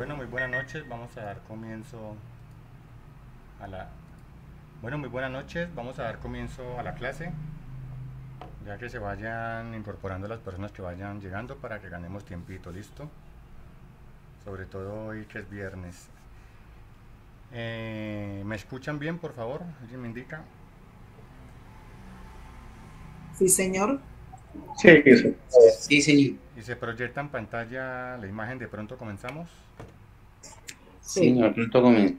Bueno, muy buenas noches. Vamos a dar comienzo a la... Bueno, muy buenas noches. Vamos a dar comienzo a la clase, ya que se vayan incorporando las personas que vayan llegando para que ganemos tiempito, ¿listo? Sobre todo hoy que es viernes. ¿Me escuchan bien, por favor? ¿Alguien me indica? Sí, señor. Sí, eso. Sí, señor. ¿Y se proyecta en pantalla la imagen? De pronto comenzamos. Sí. Señor, pronto comienza.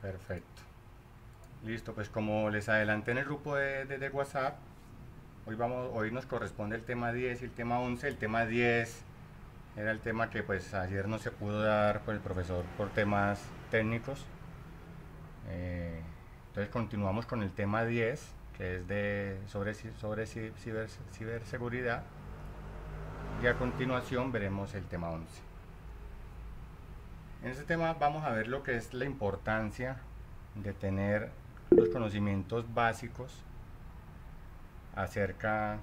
Perfecto. Listo, pues como les adelanté en el grupo de WhatsApp, hoy nos corresponde el tema 10 y el tema 11. El tema 10 era el tema que pues ayer no se pudo dar por el profesor por temas técnicos. Entonces continuamos con el tema 10, que es sobre ciberseguridad, y a continuación veremos el tema 11. En este tema vamos a ver lo que es la importancia de tener los conocimientos básicos acerca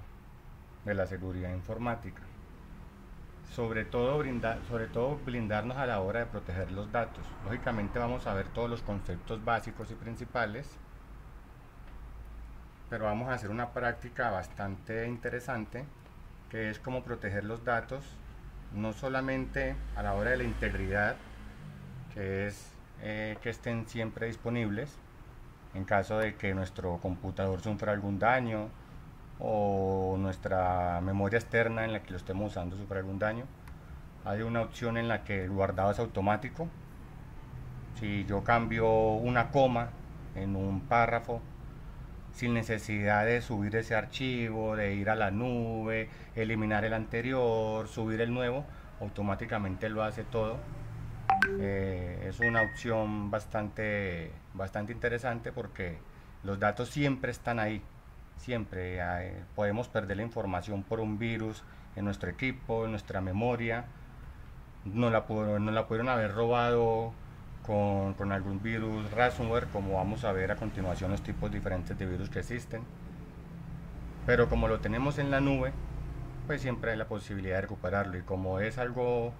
de la seguridad informática. Sobre todo blindarnos a la hora de proteger los datos. Lógicamente vamos a ver todos los conceptos básicos y principales, pero vamos a hacer una práctica bastante interesante, que es cómo proteger los datos, no solamente a la hora de la integridad, que es que estén siempre disponibles en caso de que nuestro computador sufra algún daño o nuestra memoria externa en la que lo estemos usando sufra algún daño. Hay una opción en la que el guardado es automático. Si yo cambio una coma en un párrafo sin necesidad de subir ese archivo, de ir a la nube, eliminar el anterior, subir el nuevo, automáticamente lo hace todo. Es una opción bastante interesante porque los datos siempre están ahí, siempre podemos perder la información por un virus en nuestro equipo, en nuestra memoria. Nos la pudieron haber robado con algún virus ransomware, como vamos a ver a continuación los tipos diferentes de virus que existen. Pero como lo tenemos en la nube, pues siempre hay la posibilidad de recuperarlo. Y como es algo,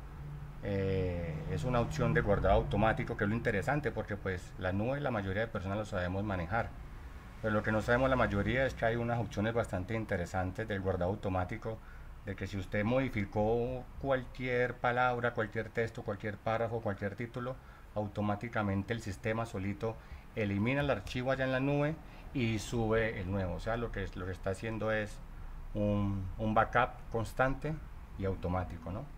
es una opción de guardado automático, que es lo interesante, porque pues la nube la mayoría de personas lo sabemos manejar. Pero lo que no sabemos la mayoría es que hay unas opciones bastante interesantes del guardado automático, de que si usted modificó cualquier palabra, cualquier texto, cualquier párrafo, cualquier título, automáticamente el sistema solito elimina el archivo allá en la nube y sube el nuevo. O sea, lo que está haciendo es un backup constante y automático, ¿no?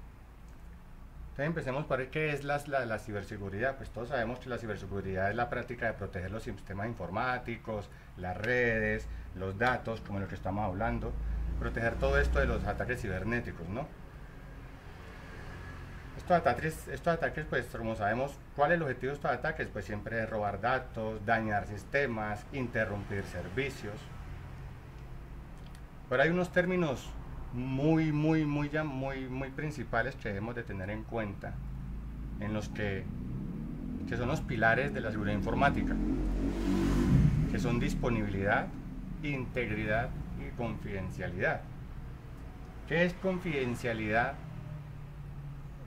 Entonces empecemos por ver qué es la ciberseguridad. Pues todos sabemos que la ciberseguridad es la práctica de proteger los sistemas informáticos, las redes, los datos, como lo que estamos hablando, proteger todo esto de los ataques cibernéticos, ¿no? Estos ataques, pues como sabemos, ¿cuál es el objetivo de estos ataques? Pues siempre es robar datos, dañar sistemas, interrumpir servicios. Pero hay unos términos muy principales que debemos de tener en cuenta, en los que son los pilares de la seguridad informática, que son disponibilidad, integridad y confidencialidad. ¿Qué es confidencialidad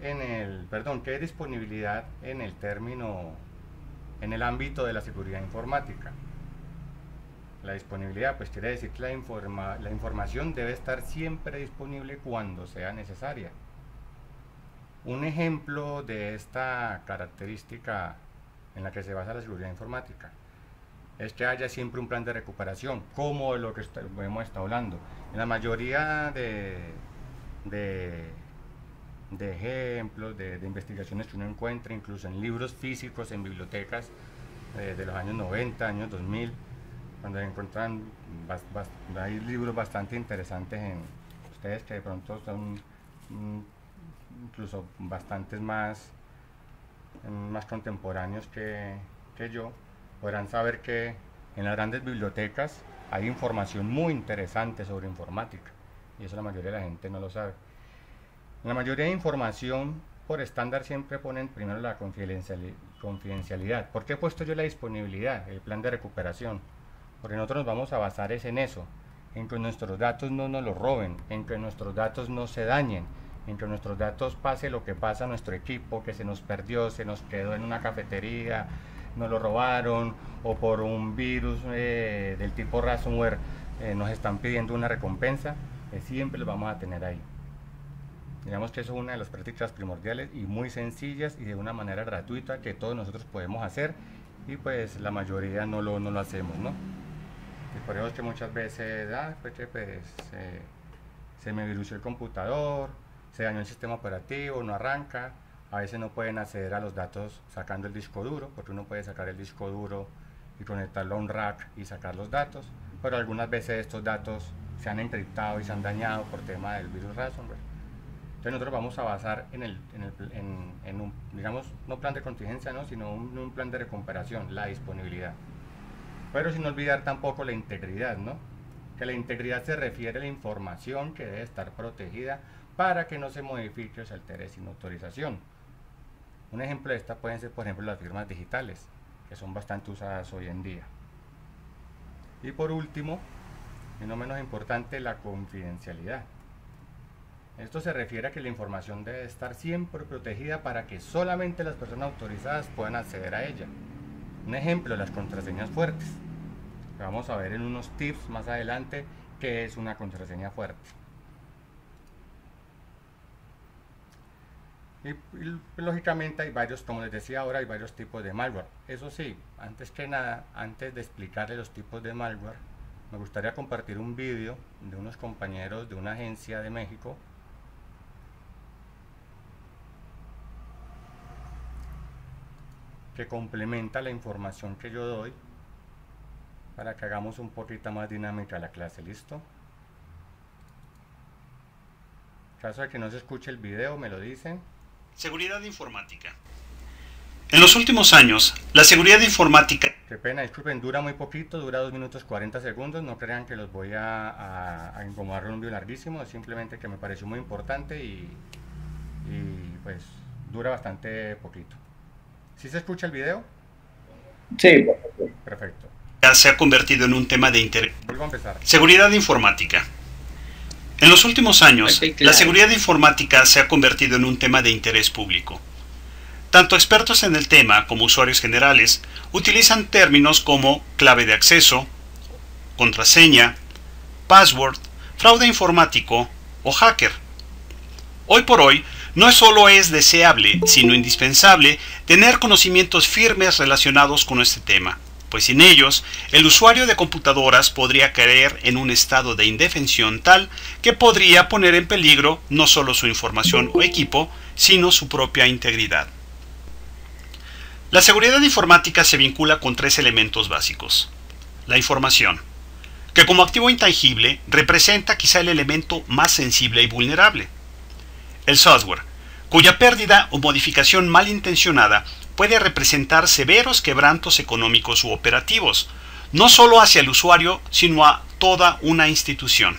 qué es disponibilidad en el término, en el ámbito de la seguridad informática? La disponibilidad pues quiere decir que la información debe estar siempre disponible cuando sea necesaria. Un ejemplo de esta característica en la que se basa la seguridad informática es que haya siempre un plan de recuperación, como de lo que hemos estado hablando. En la mayoría de, de ejemplos, de investigaciones que uno encuentra, incluso en libros físicos, en bibliotecas de los años 90, años 2000, cuando encuentran, hay libros bastante interesantes en ustedes que de pronto son incluso bastantes más contemporáneos que yo, podrán saber que en las grandes bibliotecas hay información muy interesante sobre informática, y eso la mayoría de la gente no lo sabe. En la mayoría de información por estándar siempre ponen primero la confidencialidad. ¿Por qué he puesto yo la disponibilidad, el plan de recuperación? Porque nosotros nos vamos a basar en eso, en que nuestros datos no nos los roben, en que nuestros datos no se dañen, entre nuestros datos pase lo que pasa a nuestro equipo, que se nos perdió, se nos quedó en una cafetería, nos lo robaron, o por un virus del tipo ransomware nos están pidiendo una recompensa, siempre lo vamos a tener ahí. Digamos que eso es una de las prácticas primordiales y muy sencillas y de una manera gratuita que todos nosotros podemos hacer, y pues la mayoría no lo hacemos, ¿no? Y por eso es que muchas veces se me virució el computador, se dañó el sistema operativo, no arranca, a veces no pueden acceder a los datos sacando el disco duro, porque uno puede sacar el disco duro y conectarlo a un rack y sacar los datos, pero algunas veces estos datos se han encriptado y se han dañado por tema del virus ransomware. Entonces nosotros vamos a basar en un, digamos, no plan de contingencia, ¿no?, sino un plan de recuperación, la disponibilidad. Pero sin olvidar tampoco la integridad, ¿no? Que la integridad se refiere a la información que debe estar protegida para que no se modifique o se altere sin autorización. Un ejemplo de esta pueden ser, por ejemplo, las firmas digitales, que son bastante usadas hoy en día. Y por último, y no menos importante, la confidencialidad. Esto se refiere a que la información debe estar siempre protegida para que solamente las personas autorizadas puedan acceder a ella. Un ejemplo, las contraseñas fuertes. Vamos a ver en unos tips más adelante qué es una contraseña fuerte. Y lógicamente hay varios, como les decía ahora, hay varios tipos de malware. Eso sí, antes que nada, antes de explicarles los tipos de malware, me gustaría compartir un vídeo de unos compañeros de una agencia de México que complementa la información que yo doy para que hagamos un poquito más dinámica la clase. ¿Listo? En caso de que no se escuche el video, me lo dicen. Seguridad informática. En los últimos años, la seguridad informática... Qué pena, disculpen, dura muy poquito, dura 2 minutos 40 segundos, no crean que los voy a incomodar con un video larguísimo, es simplemente que me pareció muy importante y pues dura bastante poquito. ¿Sí se escucha el video? Sí. Perfecto. Se ha convertido en un tema de interés. Vuelvo a empezar. Seguridad informática. En los últimos años, la seguridad informática se ha convertido en un tema de interés público. Tanto expertos en el tema como usuarios generales utilizan términos como clave de acceso, contraseña, password, fraude informático o hacker. Hoy por hoy, no solo es deseable, sino indispensable, tener conocimientos firmes relacionados con este tema, pues sin ellos, el usuario de computadoras podría caer en un estado de indefensión tal que podría poner en peligro no solo su información o equipo, sino su propia integridad. La seguridad informática se vincula con 3 elementos básicos. La información, que como activo intangible representa quizá el elemento más sensible y vulnerable. El software, cuya pérdida o modificación malintencionada puede representar severos quebrantos económicos u operativos, no solo hacia el usuario, sino a toda una institución.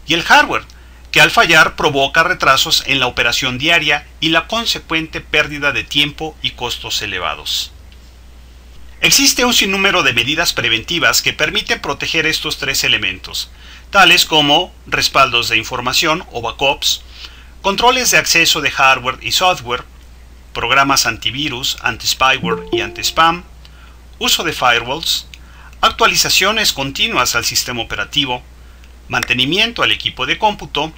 Y el hardware, que al fallar provoca retrasos en la operación diaria y la consecuente pérdida de tiempo y costos elevados. Existe un sinnúmero de medidas preventivas que permiten proteger estos 3 elementos, tales como respaldos de información o backups, controles de acceso de hardware y software, programas antivirus, anti-spyware y anti-spam, uso de firewalls, actualizaciones continuas al sistema operativo, mantenimiento al equipo de cómputo,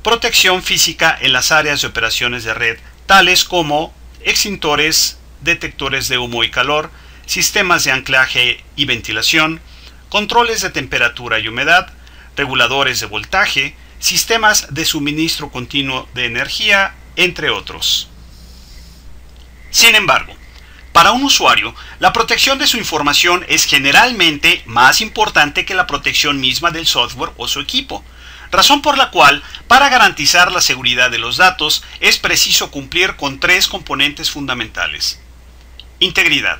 protección física en las áreas de operaciones de red, tales como extintores, detectores de humo y calor, sistemas de anclaje y ventilación, controles de temperatura y humedad, reguladores de voltaje, sistemas de suministro continuo de energía, entre otros. Sin embargo, para un usuario, la protección de su información es generalmente más importante que la protección misma del software o su equipo, razón por la cual, para garantizar la seguridad de los datos, es preciso cumplir con 3 componentes fundamentales. Integridad.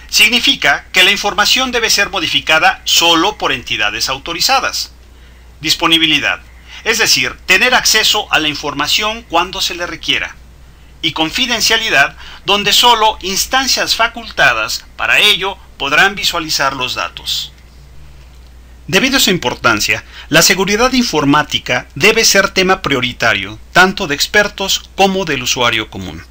Significa que la información debe ser modificada solo por entidades autorizadas. Disponibilidad. Es decir, tener acceso a la información cuando se le requiera. Y confidencialidad, donde solo instancias facultadas para ello podrán visualizar los datos. Debido a su importancia, la seguridad informática debe ser tema prioritario, tanto de expertos como del usuario común.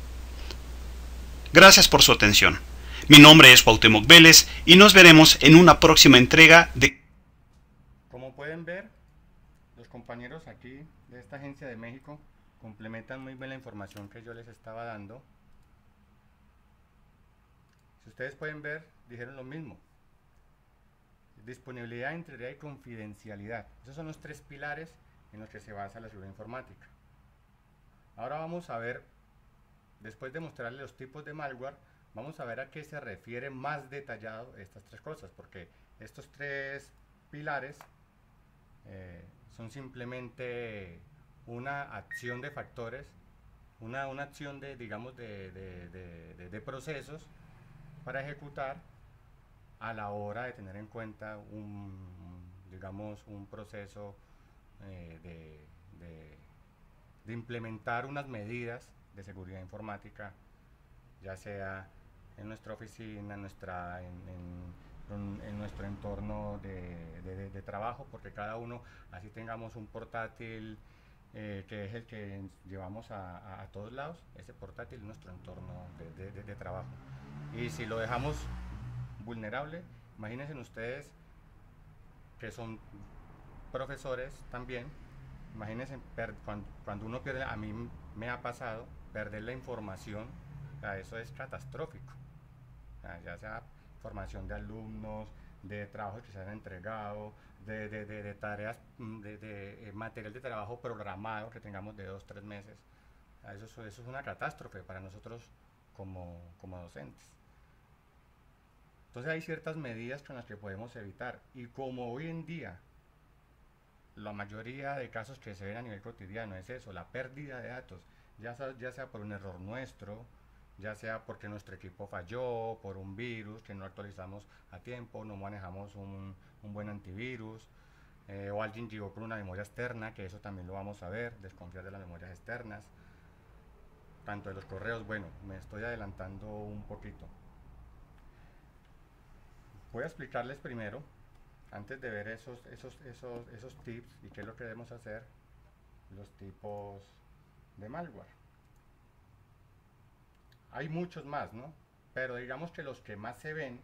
Gracias por su atención. Mi nombre es Cuauhtémoc Vélez y nos veremos en una próxima entrega de... Como pueden ver, los compañeros aquí de esta agencia de México complementan muy bien la información que yo les estaba dando. Si ustedes pueden ver, dijeron lo mismo. Disponibilidad, integridad y confidencialidad. Esos son los tres pilares en los que se basa la seguridad informática. Ahora vamos a ver, después de mostrarles los tipos de malware, vamos a ver a qué se refiere más detallado estas tres cosas, porque estos tres pilares son simplemente una acción de factores, una acción de, digamos, de procesos para ejecutar a la hora de tener en cuenta digamos, un proceso de implementar unas medidas de seguridad informática, ya sea en nuestra oficina, en nuestro entorno de trabajo, porque cada uno, así tengamos un portátil que es el que llevamos a todos lados, ese portátil es nuestro entorno de trabajo. Y si lo dejamos vulnerable, imagínense ustedes que son profesores también, imagínense cuando uno pierde, a mí me ha pasado perder la información, o sea, eso es catastrófico, o sea, ya sea información de alumnos, de trabajos que se han entregado, de tareas, de material de trabajo programado que tengamos de 2-3 meses, o sea, eso es una catástrofe para nosotros como docentes. Entonces hay ciertas medidas con las que podemos evitar, y como hoy en día la mayoría de casos que se ven a nivel cotidiano es eso, la pérdida de datos, ya sea por un error nuestro, ya sea porque nuestro equipo falló, por un virus que no actualizamos a tiempo, no manejamos un buen antivirus, o alguien llegó con una memoria externa, que eso también lo vamos a ver, desconfiar de las memorias externas, tanto de los correos. Bueno, me estoy adelantando un poquito. Voy a explicarles primero, antes de ver esos tips y qué es lo que debemos hacer, los tipos de malware. Hay muchos más, ¿no? Pero digamos que los que más se ven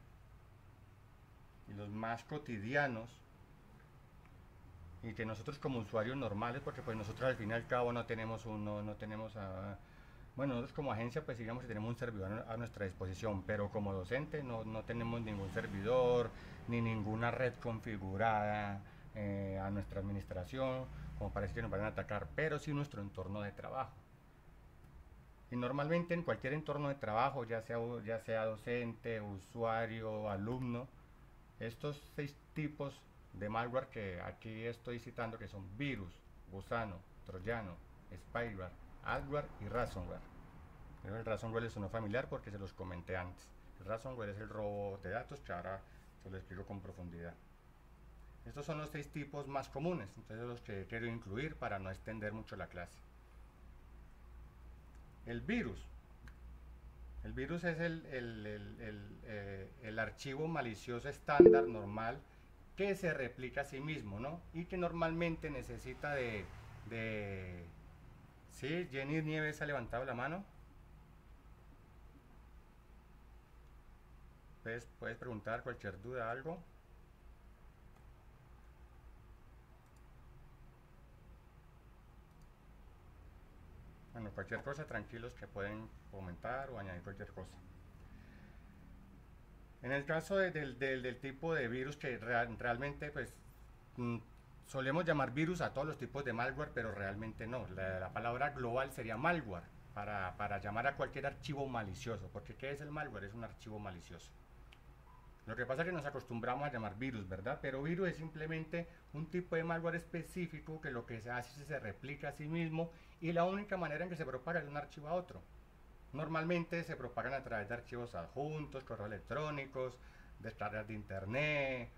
y los más cotidianos, y que nosotros como usuarios normales, porque pues nosotros al fin y al cabo no tenemos bueno, nosotros como agencia pues digamos que tenemos un servidor a nuestra disposición, pero como docente no tenemos ningún servidor ni ninguna red configurada a nuestra administración como para que nos vayan a atacar, pero sí nuestro entorno de trabajo. Y normalmente en cualquier entorno de trabajo, ya sea docente, usuario, alumno, estos 6 tipos de malware que aquí estoy citando, que son virus, gusano, troyano, spyware, adware y ransomware. Pero el ransomware les sonó familiar porque se los comenté antes. El ransomware es el robo de datos, que ahora se lo explico con profundidad. Estos son los 6 tipos más comunes, entonces los que quiero incluir para no extender mucho la clase. El virus es el archivo malicioso estándar normal que se replica a sí mismo, ¿no? Y que normalmente necesita ¿sí? Jenny Nieves ha levantado la mano. Puedes preguntar cualquier duda, algo. Bueno, cualquier cosa, tranquilos que pueden comentar o añadir cualquier cosa. En el caso del tipo de virus que realmente pues solemos llamar virus a todos los tipos de malware, pero realmente no. La palabra global sería malware para llamar a cualquier archivo malicioso, porque ¿qué es el malware? Es un archivo malicioso. Lo que pasa es que nos acostumbramos a llamar virus, ¿verdad? Pero virus es simplemente un tipo de malware específico que lo que se hace es que se replica a sí mismo, y la única manera en que se propaga es de un archivo a otro. Normalmente se propagan a través de archivos adjuntos, correos electrónicos, descargas de internet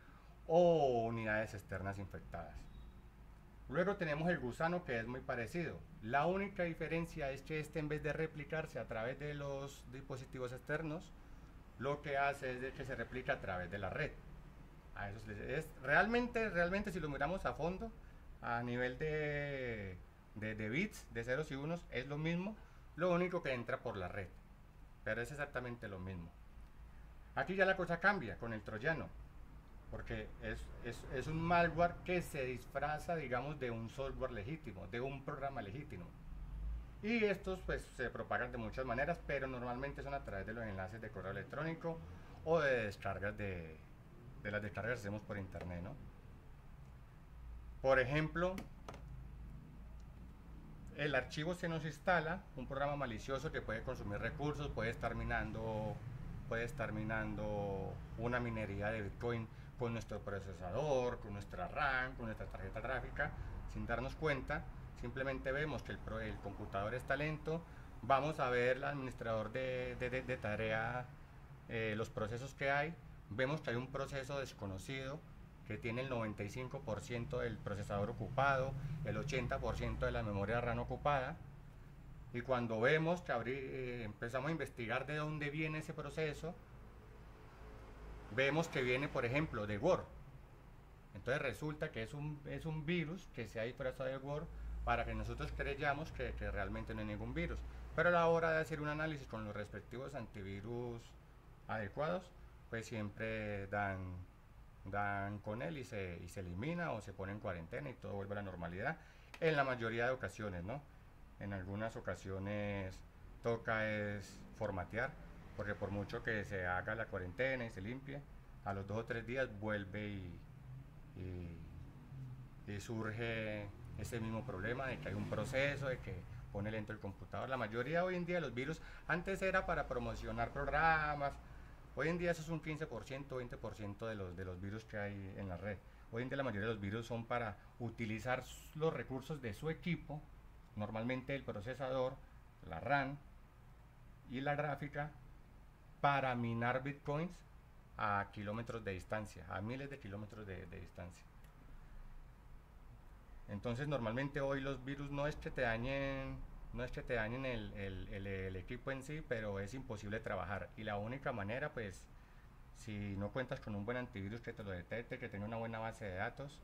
o unidades externas infectadas. Luego tenemos el gusano, que es muy parecido. La única diferencia es que este, en vez de replicarse a través de los dispositivos externos, lo que hace es que se replica a través de la red. A eso es realmente si lo miramos a fondo, a nivel de bits, de ceros y unos, es lo mismo, lo único que entra por la red, pero es exactamente lo mismo. Aquí ya la cosa cambia con el troyano, porque es un malware que se disfraza, digamos, de un software legítimo, de un programa legítimo. Y estos pues se propagan de muchas maneras, pero normalmente son a través de los enlaces de correo electrónico o de descargas de las descargas que hacemos por internet, ¿no? Por ejemplo, el archivo se nos instala, un programa malicioso que puede consumir recursos, puede estar minando una minería de Bitcoin con nuestro procesador, con nuestra RAM, con nuestra tarjeta gráfica, sin darnos cuenta. Simplemente vemos que el computador está lento, vamos a ver el administrador de tarea, los procesos que hay, vemos que hay un proceso desconocido que tiene el 95% del procesador ocupado, el 80% de la memoria RAM ocupada, y cuando vemos que empezamos a investigar de dónde viene ese proceso, vemos que viene, por ejemplo, de Word. Entonces resulta que es un virus que se ha disfrazado de Word para que nosotros creyamos que realmente no hay ningún virus. Pero a la hora de hacer un análisis con los respectivos antivirus adecuados, pues siempre dan con él y se elimina o se pone en cuarentena y todo vuelve a la normalidad en la mayoría de ocasiones, ¿no? En algunas ocasiones toca es formatear, porque por mucho que se haga la cuarentena y se limpie, a los 2 o 3 días vuelve y surge ese mismo problema de que hay un proceso, de que pone lento el computador. La mayoría hoy en día de los virus, antes era para promocionar programas, hoy en día eso es un 15%, 20% de los virus que hay en la red. Hoy en día la mayoría de los virus son para utilizar los recursos de su equipo, normalmente el procesador, la RAM y la gráfica, para minar bitcoins a kilómetros de distancia, a miles de kilómetros de distancia. Entonces normalmente hoy los virus no es que te dañen el equipo en sí, pero es imposible trabajar, y la única manera, pues, si no cuentas con un buen antivirus que te lo detecte, que tenga una buena base de datos,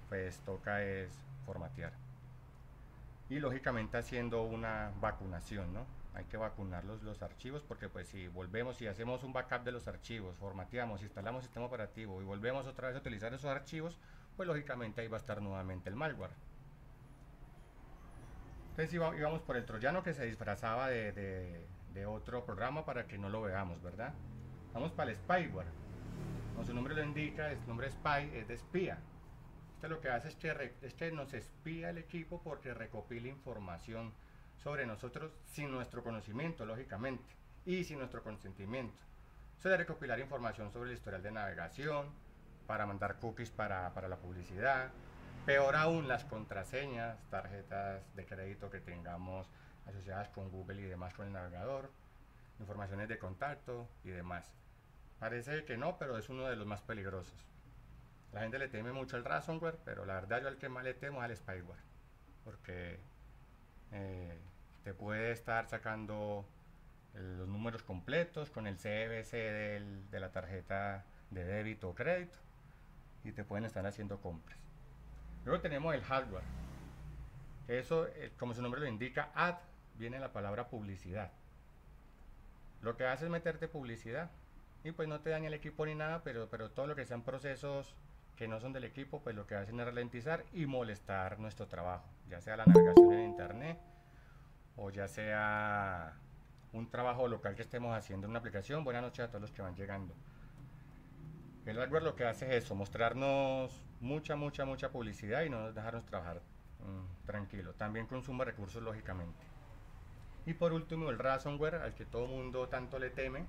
pues toca es formatear, y lógicamente haciendo una vacunación, ¿no? Hay que vacunar los archivos, porque pues si volvemos y hacemos un backup de los archivos, formateamos, instalamos sistema operativo y volvemos otra vez a utilizar esos archivos, pues lógicamente ahí va a estar nuevamente el malware. Entonces íbamos por el troyano que se disfrazaba de otro programa para que no lo veamos, ¿verdad? Vamos para el spyware. Como su nombre lo indica, el nombre spy es de espía. Esto lo que hace es que nos espía el equipo porque recopila información sobre nosotros sin nuestro conocimiento, lógicamente, y sin nuestro consentimiento. Suele recopilar información sobre el historial de navegación, para mandar cookies para la publicidad, peor aún las contraseñas, tarjetas de crédito que tengamos asociadas con Google y demás con el navegador, informaciones de contacto y demás. Parece que no, pero es uno de los más peligrosos. La gente le teme mucho al ransomware, pero la verdad yo al que más le temo es al spyware, porque te puede estar sacando los números completos con el CVC de la tarjeta de débito o crédito, y te pueden estar haciendo compras. Luego tenemos el hardware. Eso, como su nombre lo indica, ad, viene la palabra publicidad. Lo que hace es meterte publicidad, y pues no te daña el equipo ni nada, pero todo lo que sean procesos que no son del equipo, pues lo que hacen es ralentizar y molestar nuestro trabajo, ya sea la navegación en internet, o ya sea un trabajo local que estemos haciendo en una aplicación. Buenas noches a todos los que van llegando. El hardware lo que hace es eso, mostrarnos mucha publicidad y no dejarnos trabajar tranquilo. También consume recursos, lógicamente. Y por último, el ransomware, al que todo mundo tanto le teme,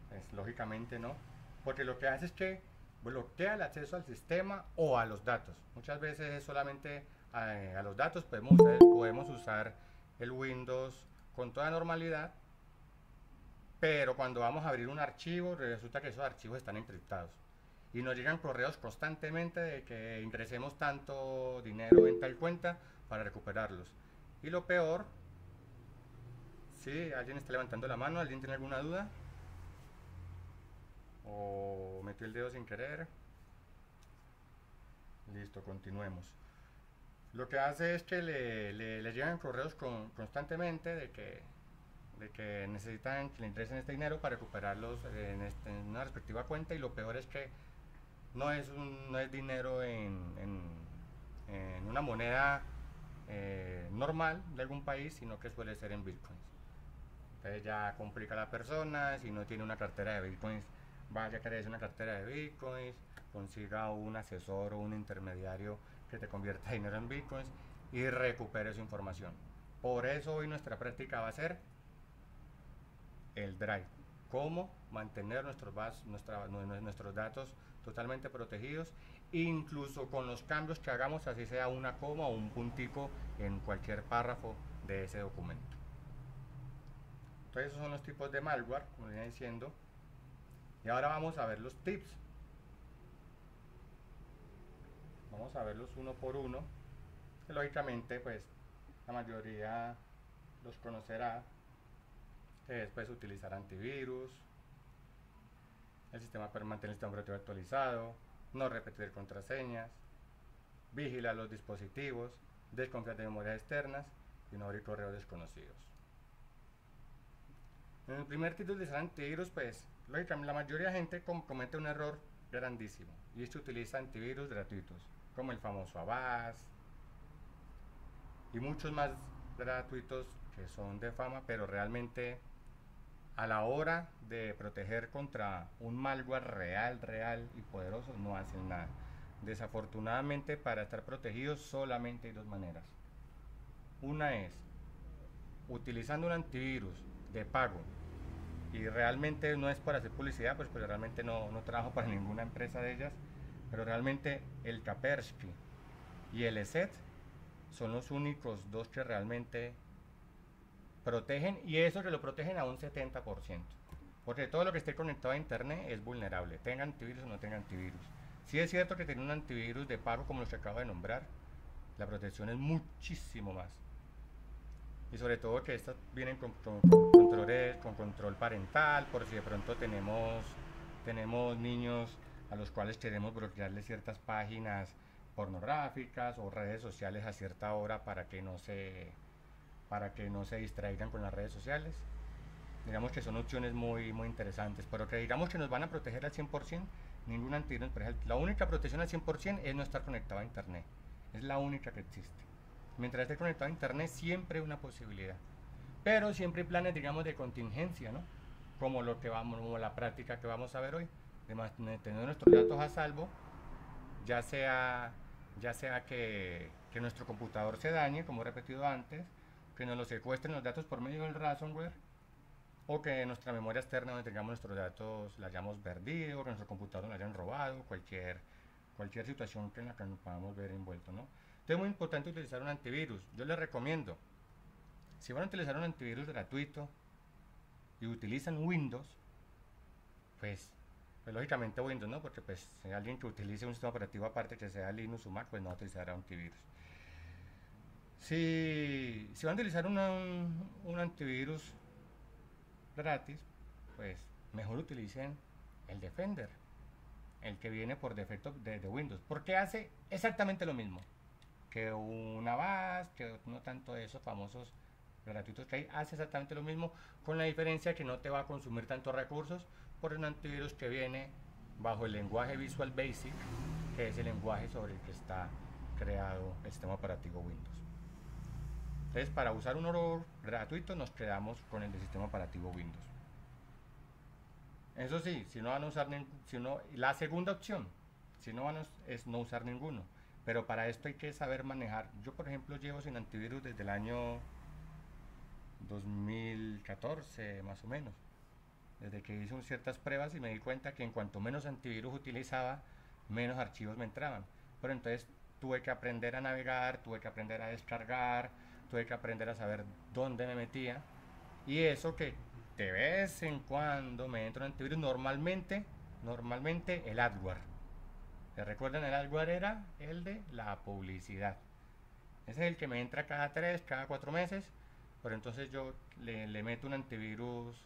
pues lógicamente no, porque lo que hace es que bloquea el acceso al sistema o a los datos. Muchas veces es solamente a los datos. Podemos usar el Windows con toda normalidad, pero cuando vamos a abrir un archivo, resulta que esos archivos están encriptados y nos llegan correos constantemente de que ingresemos tanto dinero en tal cuenta para recuperarlos. Y lo peor, ¿sí? ¿Alguien está levantando la mano? ¿Alguien tiene alguna duda? o metió el dedo sin querer. Listo, continuemos. Lo que hace es que le llegan correos constantemente de que necesitan que le ingresen este dinero para recuperarlos en una respectiva cuenta, y lo peor es que no es dinero en una moneda normal de algún país, sino que suele ser en bitcoins. Entonces ya complica a la persona. Si no tiene una cartera de bitcoins, vaya a crearse una cartera de bitcoins, consiga un asesor o un intermediario que te convierta dinero en bitcoins y recupere su información. Por eso hoy nuestra práctica va a ser el Drive. Cómo mantener nuestros datos totalmente protegidos, incluso con los cambios que hagamos, así sea una coma o un puntico en cualquier párrafo de ese documento. Entonces esos son los tipos de malware, como venía diciendo. Y ahora vamos a ver los tips. Vamos a verlos uno por uno. Que lógicamente pues la mayoría los conocerá. Que después utilizar antivirus, el sistema mantener el sistema operativo actualizado, no repetir contraseñas, vigilar los dispositivos, desconfiar de memorias externas y no abrir correos desconocidos. En el primer tip de utilizar antivirus, pues lógicamente la mayoría de gente comete un error grandísimo, y es que utiliza antivirus gratuitos como el famoso Avast y muchos más gratuitos que son de fama, pero realmente a la hora de proteger contra un malware real y poderoso no hacen nada. Desafortunadamente, para estar protegidos solamente hay dos maneras. Una es utilizando un antivirus de pago, y realmente no es para hacer publicidad, pues realmente no trabajo para ninguna empresa de ellas, pero realmente el Kaspersky y el ESET son los únicos dos que realmente protegen, y eso que lo protegen a un 70%, porque todo lo que esté conectado a internet es vulnerable, tenga antivirus o no tenga antivirus. Si es cierto que tiene un antivirus de pago como los que acabo de nombrar, la protección es muchísimo más, y sobre todo que estas vienen con controles, con control parental, por si de pronto tenemos niños a los cuales queremos bloquearles ciertas páginas pornográficas o redes sociales a cierta hora para que no se distraigan con las redes sociales. Digamos que son opciones muy interesantes, pero que digamos que nos van a proteger al 100%, ningún antivirus. La única protección al 100% es no estar conectado a internet, es la única que existe. Mientras esté conectado a internet siempre hay una posibilidad, pero siempre hay planes, digamos, de contingencia, ¿no? Como la práctica que vamos a ver hoy, de tener nuestros datos a salvo, ya sea que nuestro computador se dañe, como he repetido antes, que nos lo secuestren los datos por medio del ransomware, o que nuestra memoria externa donde tengamos nuestros datos la hayamos perdido, que nuestro computador nos hayan robado, cualquier situación en la que nos podamos ver envuelto, ¿no? Entonces es muy importante utilizar un antivirus. Yo les recomiendo, si van a utilizar un antivirus gratuito y utilizan Windows, pues lógicamente Windows, ¿no? Porque pues si alguien que utilice un sistema operativo aparte, que sea Linux o Mac, pues no utilizará antivirus. Si van a utilizar un antivirus gratis, pues mejor utilicen el Defender, el que viene por defecto de Windows, porque hace exactamente lo mismo que un Avast, que no tanto de esos famosos gratuitos que hay, hace exactamente lo mismo, con la diferencia que no te va a consumir tantos recursos, por un antivirus que viene bajo el lenguaje Visual Basic, que es el lenguaje sobre el que está creado el sistema operativo Windows. Entonces, para usar un oro gratuito nos quedamos con el del sistema operativo Windows. Eso sí, si no van a usar la segunda opción, es no usar ninguno. Pero para esto hay que saber manejar. Yo, por ejemplo, llevo sin antivirus desde el año 2014, más o menos. Desde que hice ciertas pruebas y me di cuenta que en cuanto menos antivirus utilizaba, menos archivos me entraban. Pero entonces tuve que aprender a navegar, tuve que aprender a descargar, tuve que aprender a saber dónde me metía. Y eso que de vez en cuando me entra un antivirus, normalmente el adware. ¿Se recuerdan? El adware era el de la publicidad. Ese es el que me entra cada 3, cada 4 meses. Pero entonces yo le meto un antivirus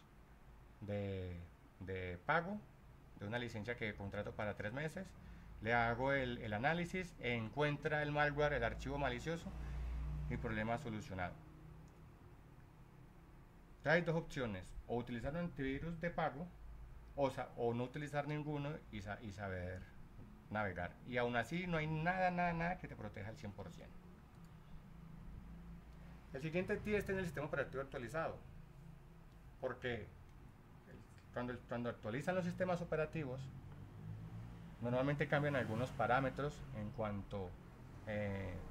de pago de una licencia que contrato para 3 meses, le hago el análisis, encuentra el malware, el archivo malicioso y problema solucionado. Entonces hay dos opciones, o utilizar un antivirus de pago o no utilizar ninguno y saber navegar. Y aún así no hay nada que te proteja al 100%. El siguiente tip es tener el sistema operativo actualizado, porque cuando actualizan los sistemas operativos, normalmente cambian algunos parámetros en cuanto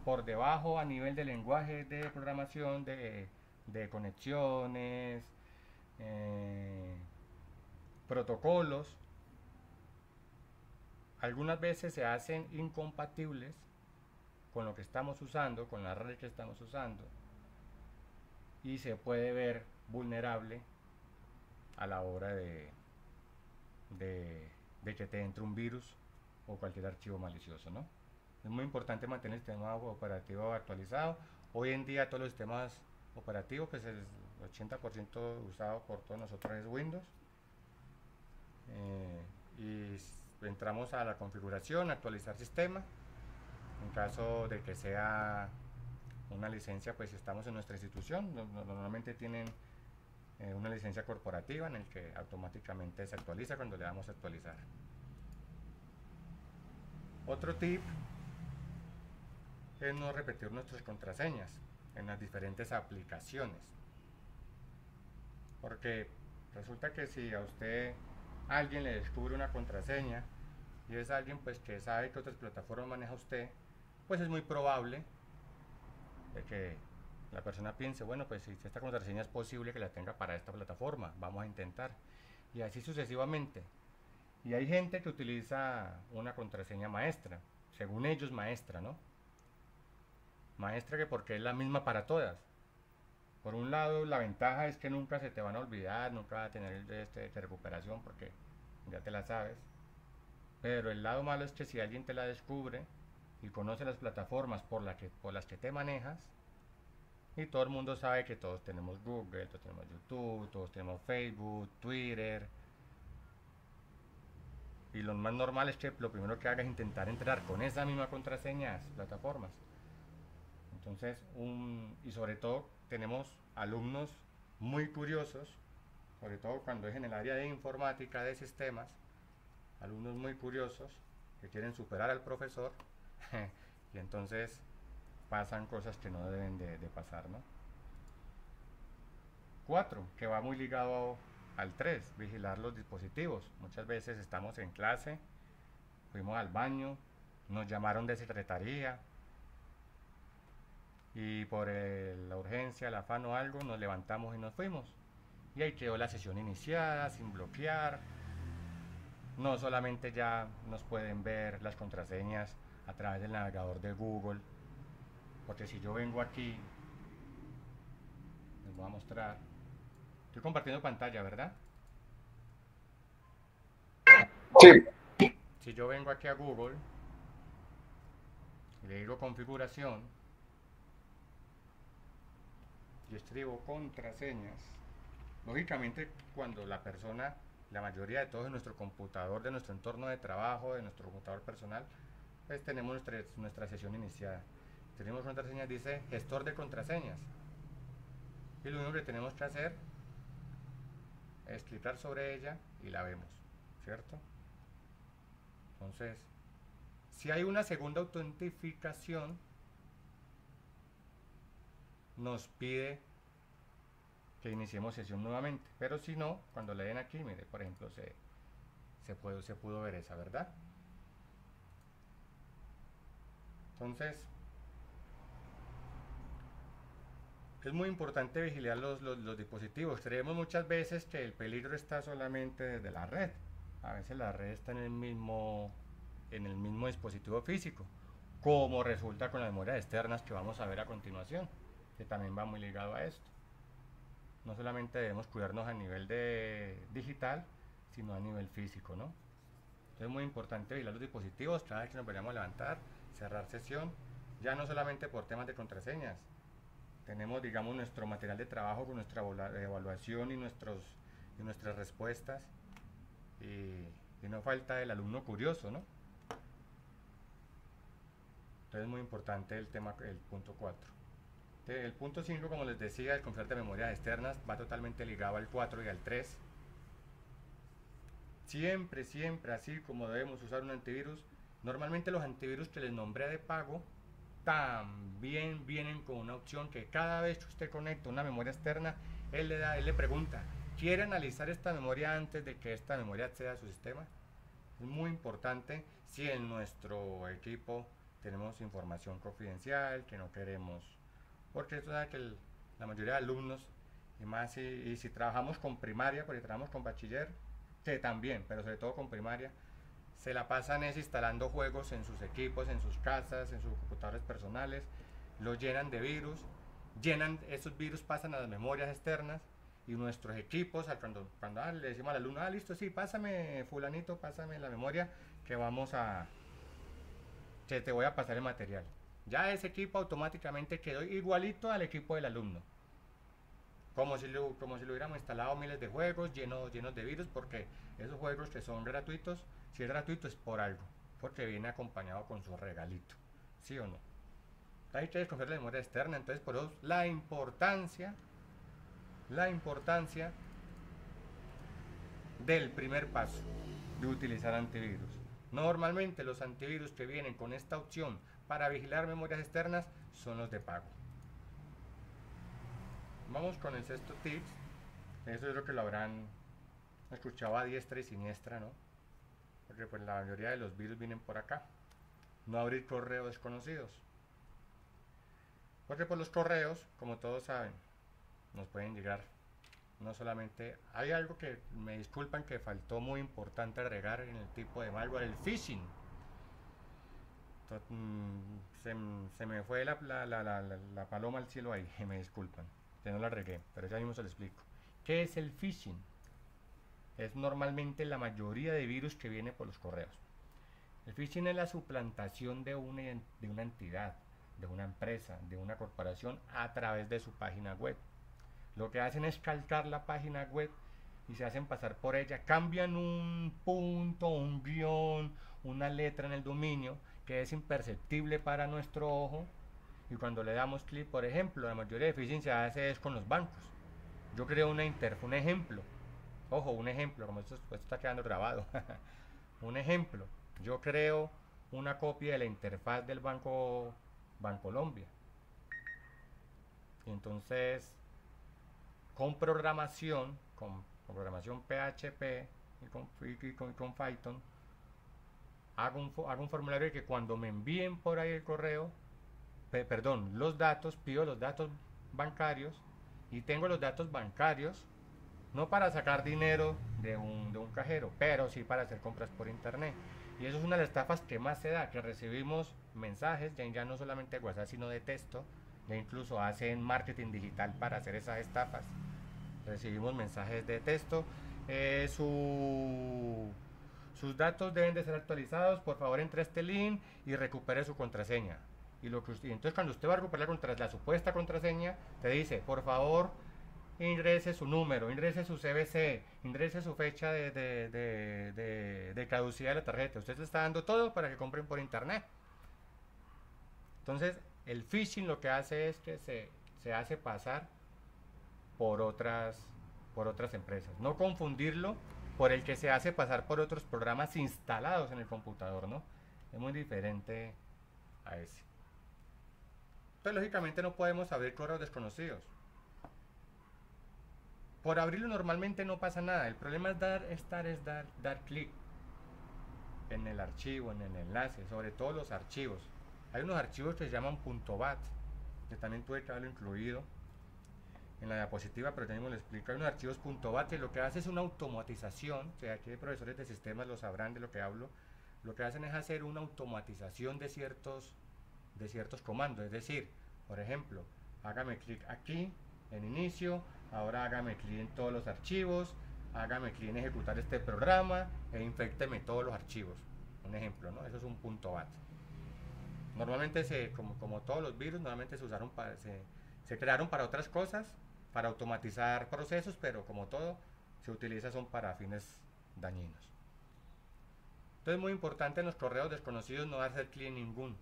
por debajo a nivel de lenguaje de programación, de conexiones, protocolos. Algunas veces se hacen incompatibles con lo que estamos usando, con la red que estamos usando, y se puede ver vulnerable a la hora de que te entre un virus o cualquier archivo malicioso, ¿no? Es muy importante mantener el sistema operativo actualizado. Hoy en día todos los sistemas operativos, pues el 80% usado por todos nosotros es Windows. Y entramos a la configuración, actualizar sistema. En caso de que sea una licencia, pues si estamos en nuestra institución, normalmente tienen una licencia corporativa en el que automáticamente se actualiza cuando le damos a actualizar. Otro tip es no repetir nuestras contraseñas en las diferentes aplicaciones, porque resulta que si a usted alguien le descubre una contraseña y es alguien pues que sabe que otras plataformas maneja usted, pues es muy probable de que la persona piense, bueno, pues si esta contraseña es posible que la tenga para esta plataforma, vamos a intentar, y así sucesivamente. Y hay gente que utiliza una contraseña maestra, según ellos maestra, ¿no? Maestra que porque es la misma para todas. Por un lado, la ventaja es que nunca se te van a olvidar, nunca va a tener de recuperación porque ya te la sabes. Pero el lado malo es que si alguien te la descubre y conoce las plataformas por las que te manejas, y todo el mundo sabe que todos tenemos Google, todos tenemos YouTube, todos tenemos Facebook, Twitter, y lo más normal es que lo primero que haga es intentar entrar con esa misma contraseña a las plataformas. Entonces, y sobre todo tenemos alumnos muy curiosos, sobre todo cuando es en el área de informática, de sistemas, alumnos muy curiosos que quieren superar al profesor y entonces pasan cosas que no deben de pasar, ¿no? 4, que va muy ligado al 3, vigilar los dispositivos. Muchas veces estamos en clase, fuimos al baño, nos llamaron de secretaría y por la urgencia, el afán o algo, nos levantamos y nos fuimos. Y ahí quedó la sesión iniciada, sin bloquear. No solamente ya nos pueden ver las contraseñas a través del navegador de Google, porque si yo vengo aquí, les voy a mostrar, estoy compartiendo pantalla, ¿verdad? Sí. Si yo vengo aquí a Google y le digo configuración y escribo contraseñas, lógicamente cuando la persona, la mayoría de todos en nuestro computador, de nuestro entorno de trabajo, de nuestro computador personal, pues tenemos nuestra sesión iniciada. Tenemos contraseñas, dice gestor de contraseñas, y lo único que tenemos que hacer es clicar sobre ella y la vemos, ¿cierto? Entonces, si hay una segunda autentificación, nos pide que iniciemos sesión nuevamente, pero si no, cuando le den aquí, mire, por ejemplo, se pudo ver esa, ¿verdad? Entonces, es muy importante vigilar los dispositivos. Creemos muchas veces que el peligro está solamente desde la red. A veces la red está en el mismo dispositivo físico, como resulta con las memorias externas que vamos a ver a continuación, que también va muy ligado a esto. No solamente debemos cuidarnos a nivel de digital, sino a nivel físico, ¿no? Entonces es muy importante vigilar los dispositivos cada vez que nos vayamos a levantar, cerrar sesión, ya no solamente por temas de contraseñas. Tenemos, digamos, nuestro material de trabajo con nuestra evaluación y nuestras respuestas, y Y no falta el alumno curioso, ¿no? Entonces es muy importante el tema, el punto 4. El punto 5, como les decía, el confiar de memorias externas va totalmente ligado al 4 y al 3. Siempre, siempre, así como debemos usar un antivirus. Normalmente los antivirus que les nombré de pago también vienen con una opción que cada vez que usted conecta una memoria externa, él le pregunta, ¿quiere analizar esta memoria antes de que esta memoria acceda a su sistema? Es muy importante si en nuestro equipo tenemos información confidencial que no queremos, porque esto es que la mayoría de alumnos, y más y si trabajamos con primaria, porque trabajamos con bachiller, que también, pero sobre todo con primaria, se la pasan instalando juegos en sus equipos, en sus casas, en sus computadores personales, los llenan de virus, esos virus pasan a las memorias externas, y nuestros equipos, cuando le decimos al alumno, listo, sí, pásame fulanito, pásame la memoria, que te voy a pasar el material. Ya ese equipo automáticamente quedó igualito al equipo del alumno. Como si lo hubiéramos instalado miles de juegos llenos de virus, porque esos juegos que son gratuitos, si es gratuito es por algo, porque viene acompañado con su regalito, ¿sí o no? Hay que desconfiar de la memoria externa, entonces por eso la importancia del primer paso de utilizar antivirus. Normalmente los antivirus que vienen con esta opción para vigilar memorias externas son los de pago. Vamos con el sexto tips. Eso yo creo que lo habrán escuchado a diestra y siniestra, ¿no? Porque pues la mayoría de los virus vienen por acá. No abrir correos desconocidos. Porque por los correos, como todos saben, nos pueden llegar. No solamente, hay algo que me disculpan que faltó muy importante agregar en el tipo de malware, el phishing. Se me fue la paloma al cielo ahí, me disculpan, que no la agregué, pero ya mismo se lo explico. ¿Qué es el phishing? Es normalmente la mayoría de virus que viene por los correos. El phishing es la suplantación de una entidad, de una empresa, de una corporación a través de su página web. Lo que hacen es calcar la página web y se hacen pasar por ella, cambian un punto, un guión, una letra en el dominio que es imperceptible para nuestro ojo, y cuando le damos clic, por ejemplo, la mayoría de phishing se hace es con los bancos. Yo creo un ejemplo, ojo, un ejemplo, como esto está quedando grabado. Un ejemplo, yo creo una copia de la interfaz del Banco Bancolombia, y entonces con programación PHP y con Python hago un formulario que cuando me envíen por ahí el correo, los datos, pido los datos bancarios, y tengo los datos bancarios no para sacar dinero de un cajero, pero sí para hacer compras por internet. Y eso es una de las estafas que más se da, que recibimos mensajes, ya no solamente de WhatsApp, sino de texto. Ya incluso hacen marketing digital para hacer esas estafas. Recibimos mensajes de texto, sus datos deben de ser actualizados, por favor entre a este link y recupere su contraseña. Y entonces cuando usted va a recuperar la supuesta contraseña, te dice, por favor, ingrese su número, ingrese su CVC, ingrese su fecha de caducidad de la tarjeta. Usted le está dando todo para que compren por internet. Entonces el phishing lo que hace es que se hace pasar por otras empresas. No confundirlo por el que se hace pasar por otros programas instalados en el computador, ¿no? Es muy diferente a ese. Entonces lógicamente no podemos abrir correos desconocidos. Por abrirlo normalmente no pasa nada. El problema es dar clic en el archivo, en el enlace, sobre todo los archivos. Hay unos archivos que se llaman .bat, que también tuve que haberlo incluido en la diapositiva, pero también me lo explico. Hay unos archivos .bat que lo que hace es una automatización, o sea, aquí hay profesores de sistemas lo sabrán de lo que hablo. Lo que hacen es hacer una automatización de ciertos comandos, es decir, por ejemplo, hágame clic aquí en inicio, ahora hágame clic en todos los archivos, hágame clic en ejecutar este programa e infécteme todos los archivos. Un ejemplo, ¿no? Eso es un .bat. Normalmente como todos los virus, normalmente se crearon para otras cosas, para automatizar procesos, pero como todo, se utiliza son para fines dañinos. Entonces es muy importante en los correos desconocidos no hacer clic en ninguno.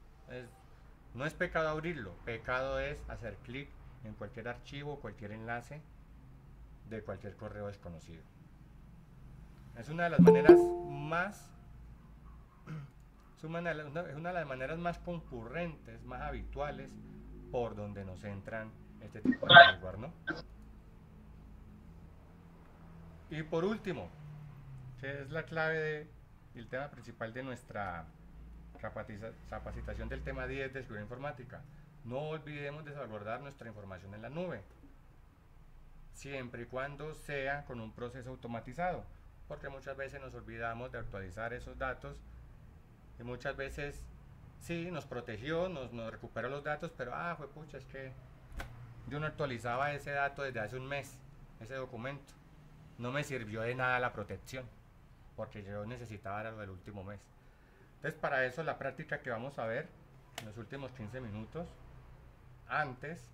No es pecado abrirlo, pecado es hacer clic en cualquier archivo, cualquier enlace de cualquier correo desconocido. Es una de las maneras más es una de las maneras más concurrentes, más habituales por donde nos entran este tipo de malware, ¿no? Y por último, que es la clave el tema principal de nuestra capacitación del tema 10 de seguridad informática. No olvidemos de salvaguardar nuestra información en la nube, siempre y cuando sea con un proceso automatizado, porque muchas veces nos olvidamos de actualizar esos datos y muchas veces sí, nos protegió, nos recuperó los datos, pero fue pucha, es que yo no actualizaba ese dato desde hace un mes, ese documento. No me sirvió de nada la protección, porque yo necesitaba lo del último mes. Entonces, para eso la práctica que vamos a ver en los últimos 15 minutos, antes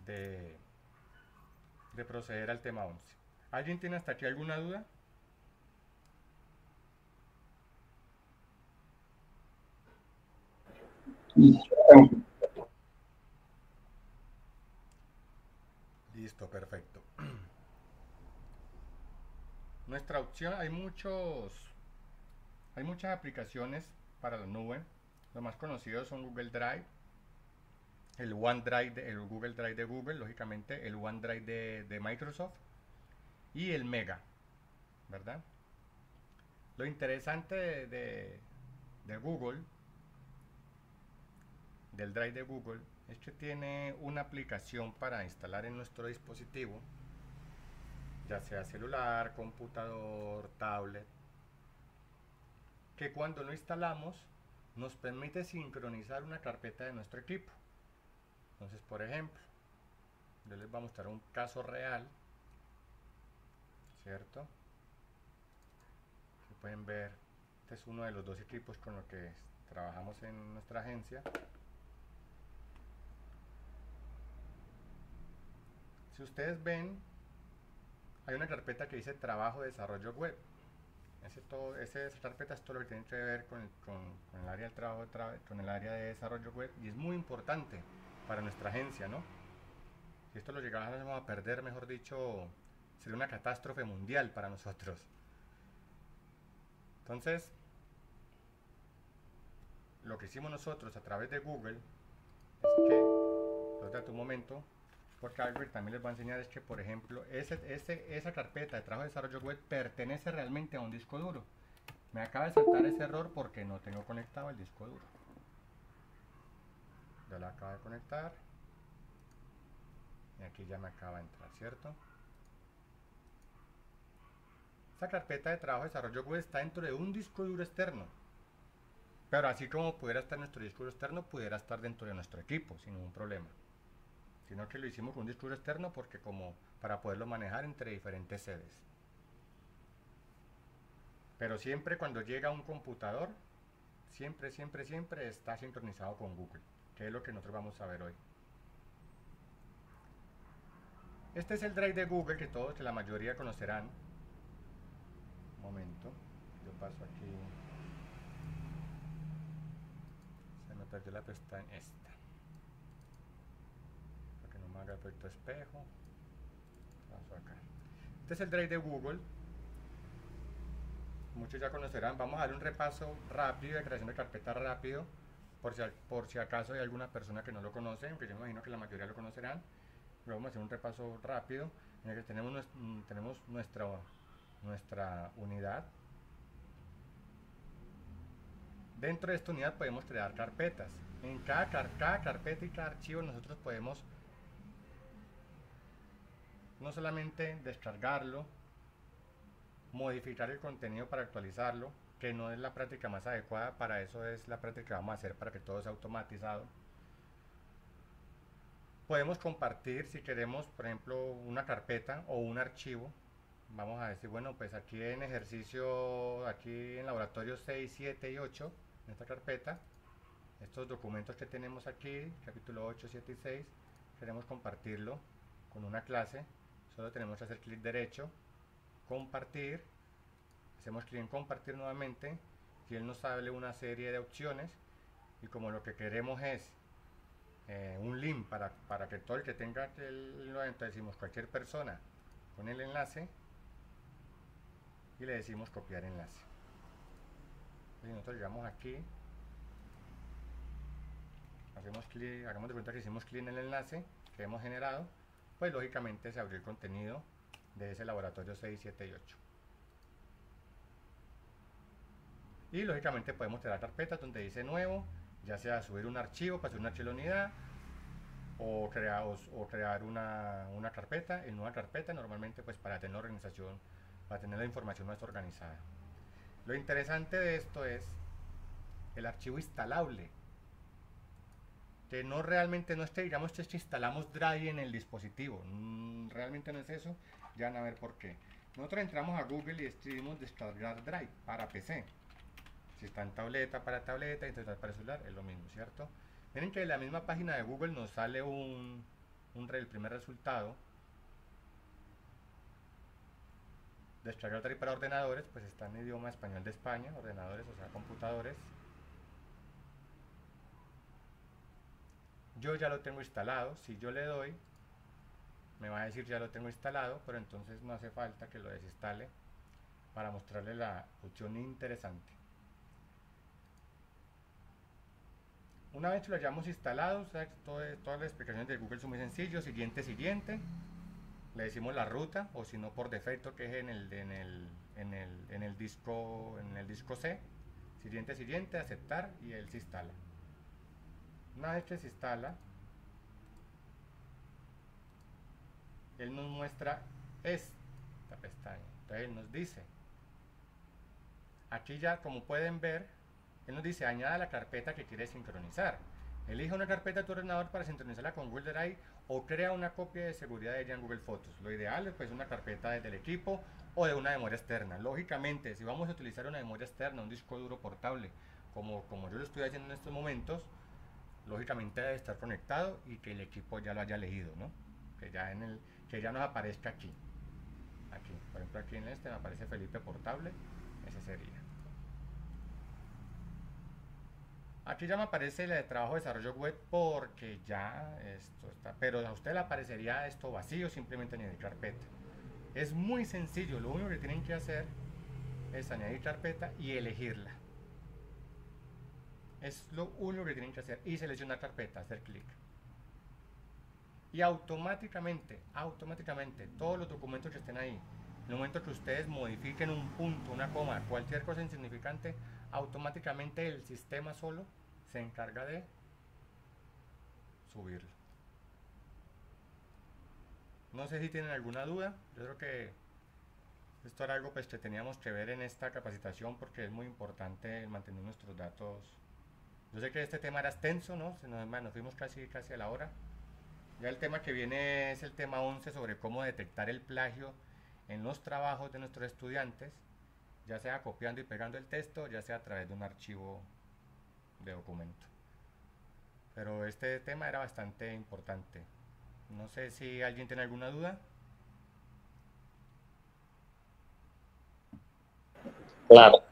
de proceder al tema 11. ¿Alguien tiene hasta aquí alguna duda? Listo, perfecto. Nuestra opción, hay muchas aplicaciones para la nube. Los más conocidos son Google Drive, el OneDrive, el Google Drive de Google, lógicamente, el OneDrive de Microsoft y el Mega, ¿verdad? Lo interesante de Google, del Drive de Google, es que tiene una aplicación para instalar en nuestro dispositivo, ya sea celular, computador, tablet, que cuando lo instalamos nos permite sincronizar una carpeta de nuestro equipo. Entonces, por ejemplo, yo les voy a mostrar un caso real, ¿cierto? Aquí pueden ver, este es uno de los dos equipos con los que trabajamos en nuestra agencia. Si ustedes ven, hay una carpeta que dice trabajo de desarrollo web. Esa carpeta es todo lo que tiene que ver con el área del trabajo, con el área de desarrollo web, y es muy importante para nuestra agencia, ¿no? Si esto lo llegáramos a perder, mejor dicho, sería una catástrofe mundial para nosotros. Entonces, lo que hicimos nosotros a través de Google es que, espérate un momento, porque Albert también les va a enseñar, es que, por ejemplo, esa carpeta de trabajo de desarrollo web pertenece realmente a un disco duro. Me acaba de saltar ese error porque no tengo conectado el disco duro. Ya lo acabo de conectar. Y aquí ya me acaba de entrar, ¿cierto? Esta carpeta de trabajo de desarrollo web está dentro de un disco duro externo. Pero así como pudiera estar nuestro disco duro externo, pudiera estar dentro de nuestro equipo sin ningún problema. Sino que lo hicimos con un disco duro externo porque para poderlo manejar entre diferentes sedes. Pero siempre cuando llega a un computador, siempre está sincronizado con Google, que es lo que nosotros vamos a ver hoy. Este es el Drive de Google que la mayoría conocerán. Un momento, yo paso aquí. Se me perdió la pestaña esta. Para que no me haga efecto espejo. Paso acá. Este es el Drive de Google. Muchos ya conocerán. Vamos a dar un repaso rápido de creación de carpeta rápido, por si acaso hay alguna persona que no lo conoce, aunque yo me imagino que la mayoría lo conocerán. Pero vamos a hacer un repaso rápido en el que tenemos nuestra unidad. Dentro de esta unidad podemos crear carpetas. En cada carpeta y cada archivo nosotros podemos no solamente descargarlo, modificar el contenido para actualizarlo, que no es la práctica más adecuada, para eso es la práctica que vamos a hacer para que todo sea automatizado. Podemos compartir, si queremos, por ejemplo, una carpeta o un archivo. Vamos a decir, bueno, pues aquí en ejercicio, aquí en laboratorio 6, 7 y 8, en esta carpeta, estos documentos que tenemos aquí, capítulo 8, 7 y 6, queremos compartirlo con una clase. Solo tenemos que hacer clic derecho, compartir, hacemos clic en compartir nuevamente y él nos sale una serie de opciones, y como lo que queremos es un link para que todo el que tenga el evento, decimos cualquier persona con el enlace y le decimos copiar enlace. Y nosotros llegamos aquí, hacemos clic, hagamos de cuenta que hicimos clic en el enlace que hemos generado, pues lógicamente se abrió el contenido de ese laboratorio 6, 7 y 8. Y lógicamente podemos tener carpetas donde dice nuevo, ya sea subir un archivo para subir una archivo de la unidad, o crear una carpeta. En una carpeta normalmente pues para tener la organización, para tener la información más organizada. Lo interesante de esto es el archivo instalable, que no realmente no esté, digamos que instalamos Drive en el dispositivo, realmente no es eso, ya van a ver por qué. Nosotros entramos a Google y escribimos descargar Drive para PC. Si está en tableta, para tableta, y para celular, es lo mismo, ¿cierto? Miren que en la misma página de Google nos sale el primer resultado. Descargar Drive para ordenadores, pues está en idioma español de España, ordenadores, o sea, computadores. Yo ya lo tengo instalado, si yo le doy, me va a decir ya lo tengo instalado, pero entonces no hace falta que lo desinstale para mostrarle la opción interesante. Una vez que lo hayamos instalado, o sea, todas las explicaciones de Google son muy sencillas. Siguiente, le decimos la ruta, o si no por defecto, que es en el disco C. Siguiente, aceptar, y él se instala. Una vez que se instala, él nos muestra esta pestaña. Entonces él nos dice, aquí ya como pueden ver, él nos dice añada la carpeta que quiere sincronizar. Elija una carpeta de tu ordenador para sincronizarla con Google Drive, o crea una copia de seguridad de ella en Google Fotos. Lo ideal es pues una carpeta del equipo o de una memoria externa. Lógicamente, si vamos a utilizar una memoria externa, un disco duro portable, como yo lo estoy haciendo en estos momentos, lógicamente debe estar conectado y que el equipo ya lo haya elegido, ¿no? Que ya nos aparezca aquí. Por ejemplo, aquí en me aparece Felipe Portable, ese sería. Aquí ya me aparece el de trabajo de desarrollo web porque ya esto está, pero a usted le aparecería esto vacío, simplemente añadir carpeta. Es muy sencillo, lo único que tienen que hacer es añadir carpeta y elegirla. Es lo único que tienen que hacer, y seleccionar carpeta, hacer clic. Y automáticamente, todos los documentos que estén ahí, en el momento que ustedes modifiquen un punto, una coma, cualquier cosa insignificante, automáticamente el sistema solo se encarga de subirlo. No sé si tienen alguna duda. Yo creo que esto era algo pues que teníamos que ver en esta capacitación, porque es muy importante mantener nuestros datos. Yo sé que este tema era extenso, ¿no? Nos fuimos casi a la hora. Ya el tema que viene es el tema 11 sobre cómo detectar el plagio en los trabajos de nuestros estudiantes, ya sea copiando y pegando el texto, ya sea a través de un archivo de documento. Pero este tema era bastante importante. No sé si alguien tiene alguna duda. Claro.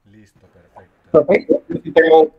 Listo, perfecto. Yo sí tengo